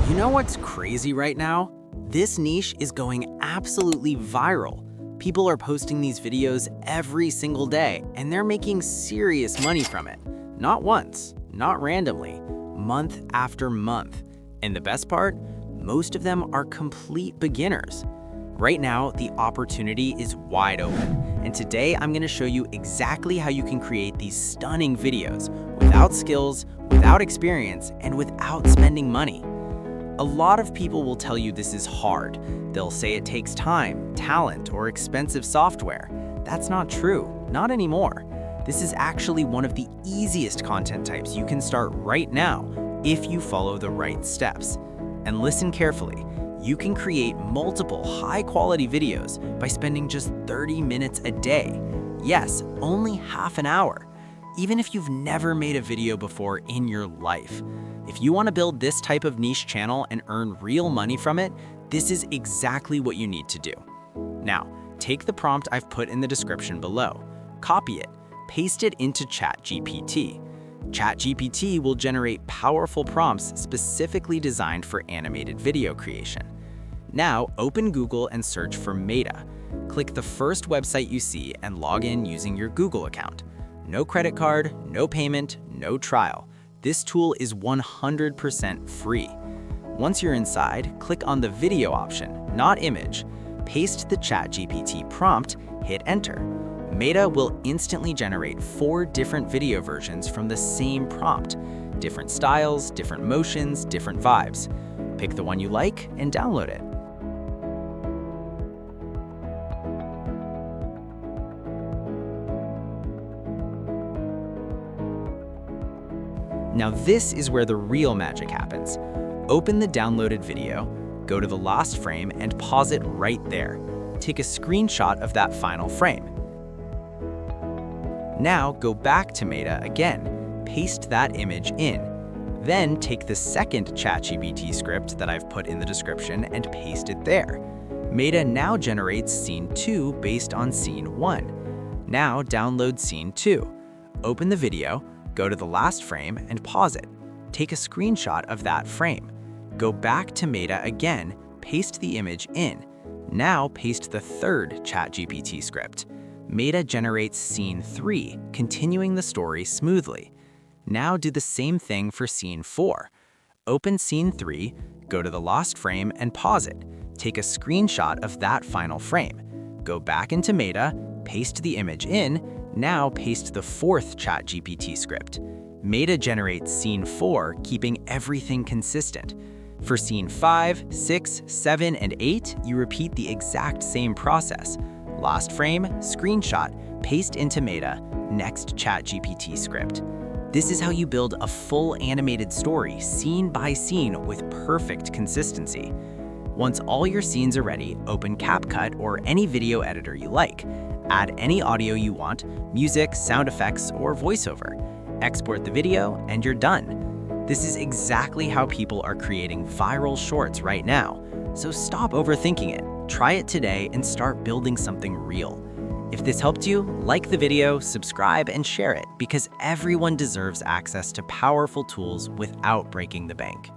You know what's crazy right now? This niche is going absolutely viral. People are posting these videos every single day, and they're making serious money from it. Not once, not randomly, month after month. And the best part? Most of them are complete beginners. Right now, the opportunity is wide open. And today, I'm gonna show you exactly how you can create these stunning videos without skills, without experience, and without spending money. A lot of people will tell you this is hard. They'll say it takes time, talent, or expensive software. That's not true, not anymore. This is actually one of the easiest content types you can start right now if you follow the right steps. And listen carefully, you can create multiple high-quality videos by spending just 30 minutes a day. Yes, only half an hour, even if you've never made a video before in your life. If you want to build this type of niche channel and earn real money from it, this is exactly what you need to do. Now, take the prompt I've put in the description below, copy it, paste it into ChatGPT. ChatGPT will generate powerful prompts specifically designed for animated video creation. Now, open Google and search for Meta. Click the first website you see and log in using your Google account. No credit card, no payment, no trial. This tool is 100% free. Once you're inside, click on the video option, not image. Paste the ChatGPT prompt, hit enter. Meta will instantly generate 4 different video versions from the same prompt. Different styles, different motions, different vibes. Pick the one you like and download it. Now this is where the real magic happens. Open the downloaded video, go to the last frame and pause it right there. Take a screenshot of that final frame. Now go back to Meta again, paste that image in. Then take the second ChatGPT script that I've put in the description and paste it there. Meta now generates scene 2 based on scene 1. Now download scene 2. Open the video, go to the last frame and pause it. Take a screenshot of that frame. Go back to Meta again, paste the image in. Now paste the third ChatGPT script. Meta generates scene 3, continuing the story smoothly. Now do the same thing for scene 4. Open scene 3, go to the last frame and pause it. Take a screenshot of that final frame. Go back into Meta, paste the image in. Now paste the fourth ChatGPT script. Meta generates scene 4, keeping everything consistent. For scene 5, 6, 7, and 8, you repeat the exact same process. Last frame, screenshot, paste into Meta, next ChatGPT script. This is how you build a full animated story, scene by scene, with perfect consistency. Once all your scenes are ready, open CapCut or any video editor you like. Add any audio you want, music, sound effects, or voiceover. Export the video, and you're done. This is exactly how people are creating viral shorts right now. So stop overthinking it. Try it today and start building something real. If this helped you, like the video, subscribe, and share it because everyone deserves access to powerful tools without breaking the bank.